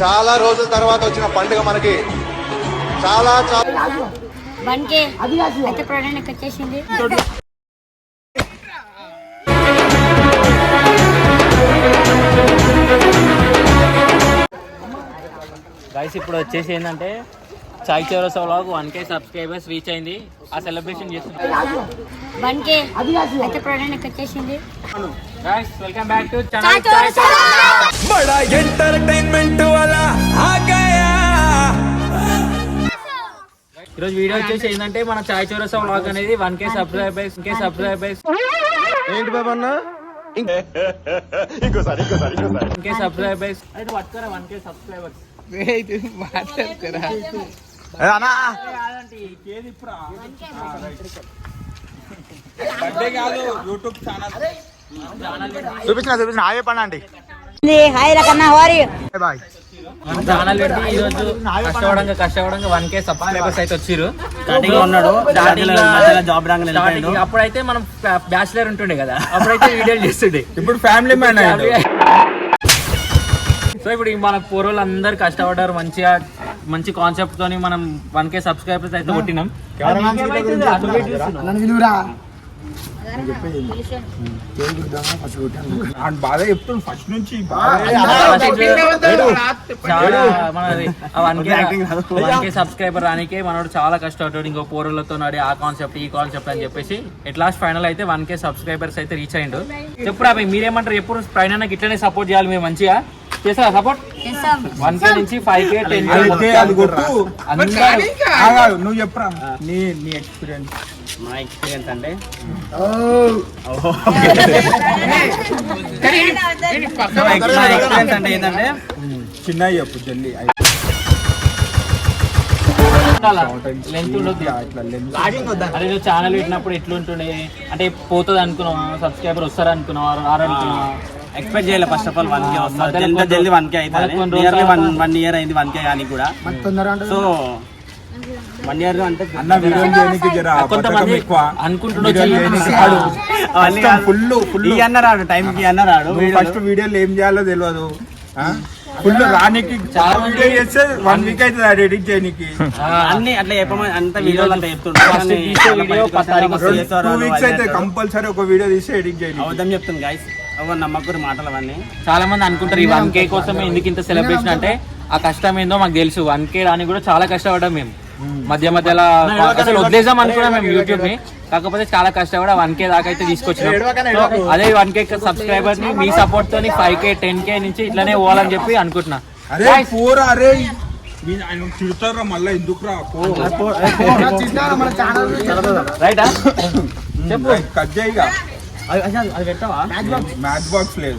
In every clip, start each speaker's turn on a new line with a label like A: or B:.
A: చాలా రోజుల తర్వాత వచ్చిన పండుగ మనకి చాలా
B: బంకే అయితే ప్రోడక్ట్ వచ్చేసింది.
C: గైస్ ఇప్పుడు వచ్చేసి ఏంటంటే చాయ్ చౌరస్తా వ్లాగ్ 1K సబ్స్క్రైబర్స్ రీచ్ అయింది. ఆ సెలబ్రేషన్ చేస్తున్నాం.
B: బంకే అయితే ప్రోడక్ట్ వచ్చేసింది.
C: గైస్ వెల్కమ్ బ్యాక్ టు
B: చాయ్ చౌరస్తా.
D: बड़ा ఎంటర్టైన్మెంట్ वाला आ गया.
C: ఈరోజు వీడియో వచ్చేసి ఏంటంటే మన చాయ్ చౌరస్తా వ్లాగ్ అనేది 1K సబ్స్క్రైబర్స్
A: ఏంటి బాబా అన్న ఇంకోసారి
C: 1K సబ్స్క్రైబర్స్ అయితే పట్టుకోరా 1K సబ్స్క్రైబర్స్
A: చూపించిన హాయ్ చెప్పండి అండి.
B: హాయ్ రకన్నా హవారి
A: బాయ్.
C: మన ఛానల్ పెట్టి ఈ రోజు కష్టపడంగా 1K సబ్స్క్రైబర్స్ అయితే వచ్చిర్రు. అప్పుడైతే మనం బ్యాచిలర్ ఉంటుండే కదా, అప్పుడైతే వీడియోలు చేస్తుండే.
D: ఇప్పుడు ఫ్యామిలీ మ్యాన్ అయ్యాడు.
C: సో ఇప్పుడు మన పూర్వలు అందరు కష్టపడ్డారు, మంచి కాన్సెప్ట్ తోని మనం 1K సబ్స్క్రైబర్స్ అయితే కొట్టినాం.
D: బాగా చెప్తాను ఫస్ట్ నుంచి.
C: 1K సబ్స్క్రైబర్ రానికే మనోడు చాలా కష్టపడ్డాడు. ఇంకో పూర్వలతో నాడి ఆ కాన్సెప్ట్ ఈ కాన్సెప్ట్ అని చెప్పేసి ఎట్ లాస్ట్ ఫైనల్ అయితే 1K సబ్స్క్రైబర్స్ అయితే రీచ్ అయ్యిండు. చెప్పురా మీరేమంటారు? ఎప్పుడు పైన ఇట్లనే సపోర్ట్ చేయాలి, మేము మంచిగా చేస్తారా సపోర్ట్? 1K నుంచి 5K 10K
D: నువ్వు చెప్పరా నీ ఎక్స్పీరియన్స్.
C: మా ఎక్స్పీరియన్స్ అంటే ఏంటంటే
D: చిన్న చెప్పు జల్లి.
C: అదే ఛానల్ పెట్టినప్పుడు ఎట్లుంటుండే అంటే పోతుంది అనుకున్నావా, సబ్స్క్రైబర్ వస్తారు అనుకున్నావా, రారనుకున్నావా?
E: ఎక్స్పెక్ట్ చేయలేదు. ఫస్ట్ ఆఫ్ ఆల్ 1K వస్తుంది, జల్దీ 1K అవుతుంది. నియర్లీ 1 year అయింది 1K కానీ కూడా. సో 1 year అంటే
D: అన్న వీడియో చేయడానికి జర
C: కొంతమంది అనుకుంటున్నాడు
E: ఫుల్ అన్నరాడు టైంకి అన్నరాడు.
D: ఫస్ట్ వీడియోలు ఏం చేయాలో తెలియదు. ఫుల్ రానికి చాలా వీడియో చేస్తే 1 week అవుతుంది ఎడిట్ చేయడానికి.
E: అన్ని అట్లా చెప్పమని అంత వీడియోలు అంతా చెప్తుంటారు.
D: 2 weeks అయితే కంపల్సరీ ఒక వీడియో తీసి ఎడిట్ చేయండి.
E: అవద్దం చెప్తుంది గైస్, ఎవరు నమ్మకూరు మాటలు అవన్నీ.
C: చాలా మంది అనుకుంటారు ఈ 1K కోసమే ఎందుకు ఇంత సెలబ్రేషన్ అంటే, ఆ కష్టం ఏందో మాకు తెలుసు. 1K రాని కూడా చాలా కష్టపడ్డాం మేము. మధ్యలో అసలు వదిలేసాం అనుకున్నాం మేము యూట్యూబ్ ని. కాకపోతే చాలా కష్టపడి 1K దాకా అయితే తీసుకొచ్చినాం. అదే 1K సబ్స్క్రైబర్ ని మీ సపోర్ట్ తోని 5K 10K నుంచి ఇట్లానే పోవాలని చెప్పి అనుకుంటున్నా.
D: తిడతారా మళ్ళీ ఎందుకు రా
C: రైటా చెప్పు.
D: కట్ చేయగా
E: అది పెట్టావా?
D: మ్యాచ్ బాక్స్ లేదు.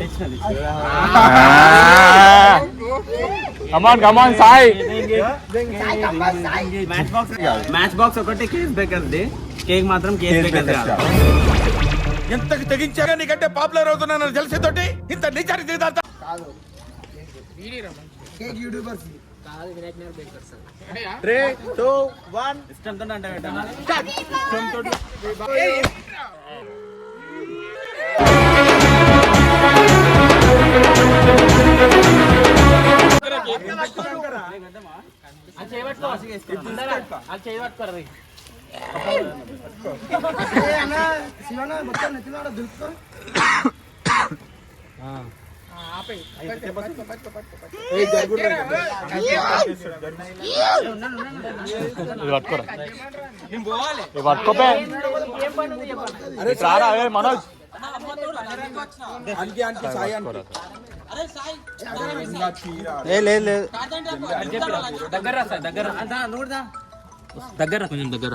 C: కమాన్ సాయి.
E: మ్యాచ్ బాక్స్ ఒకటి కేక్ బేకర్ది, కేక్ మాత్రం కేక్ బేకర్ కాదు.
D: ఎంతకు తెగించాగా నీకంటే పాపులర్ అవుతున్నాను తెలిసేతోటి ఇంత నిజానికి ఇష్టంతో
E: అంటే
C: మనోజ్ దగ్గర కొంచెం దగ్గర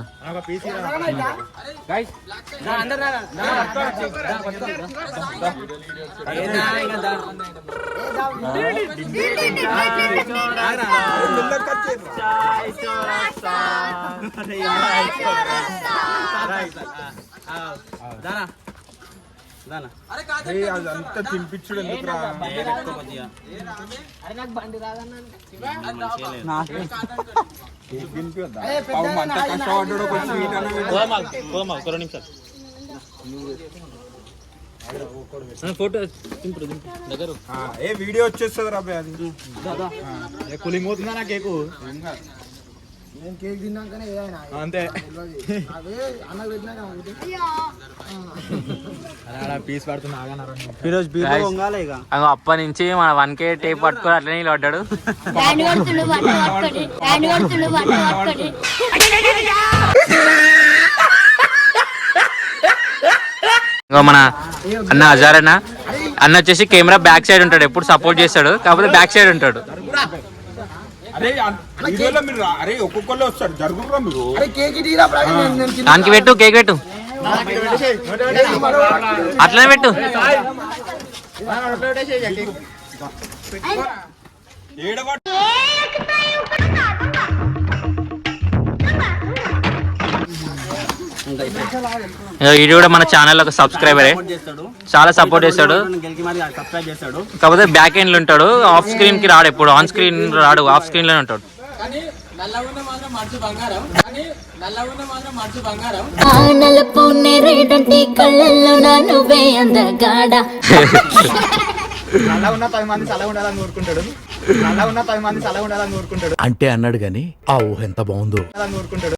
D: అదంతా తినిపించుడు ఎందుకురా? అంత కష్టపడ్డాడు ఒక స్వీట్ అన్న.
C: ఫోటో దగ్గర
D: ఏ వీడియో వచ్చేస్తుంది రాబోయే అది
A: కూలింగ్ పోతుందా నా కేకు
F: నేను కేక్ తిన్నాకనే ఏదైనా
A: అంతే
F: అదే అన్నకు పెట్టినాక
A: పీస్ పడుతున్నా
E: ఈరోజు బీపీ పొంగాలి ఇక
C: అప్పటి నుంచి మన 1K టేప్ పట్టుకొని అట్లనే పడ్డాడు.
B: హ్యాండ్ కొడుతుండు బట్ట పట్టుకొని హ్యాండ్ కొడుతుండు బట్ట పట్టుకొని
C: ఇంకో మన అన్న హజార్ అన్న వచ్చేసి కెమెరా బ్యాక్ సైడ్ ఉంటాడు, ఎప్పుడు సపోర్ట్ చేస్తాడు, కాకపోతే బ్యాక్ సైడ్ ఉంటాడు.
D: అరే వీడియోలో మీరు అరే ఒక్కొక్కళ్ళు వస్తారు జరుగురా మీరు
F: అరే కేక్ తీరా నేను
C: దానికి పెట్టు, కేక్ పెట్టు, అట్లనే పెట్టు.
D: ఏడగొట్టు
C: ఇది కూడా మన ఛానల్ ఒక సబ్స్క్రైబరే,
E: చేస్తాడు
C: చాలా సపోర్ట్ చేస్తాడు.
E: గెలికి మరి సబ్స్క్రైబ్ చేస్తాడు.
C: కాకపోతే బ్యాక్ ఎండ్ లో ఉంటాడు, ఆఫ్ స్క్రీన్ కి రాడు, ఎప్పుడు ఆన్ స్క్రీన్ రాడు, ఆఫ్ స్క్రీన్ లోనే ఉంటాడు.
B: నలుపు నేరేడంటే కళ్ళల్లో నా నువ్వే అందగాడ
A: నల్ల ఉన్న 10 మంది సలహా ఉండాలని కోరుకుంటాడు. నల్ల ఉన్న 10 మంది సలహా ఉండాలని కోరుకుంటాడు.
G: అంటే అన్నాడు గాని ఆ ఊహ ఎంత బాగుందో.
A: కోరుకుంటాడు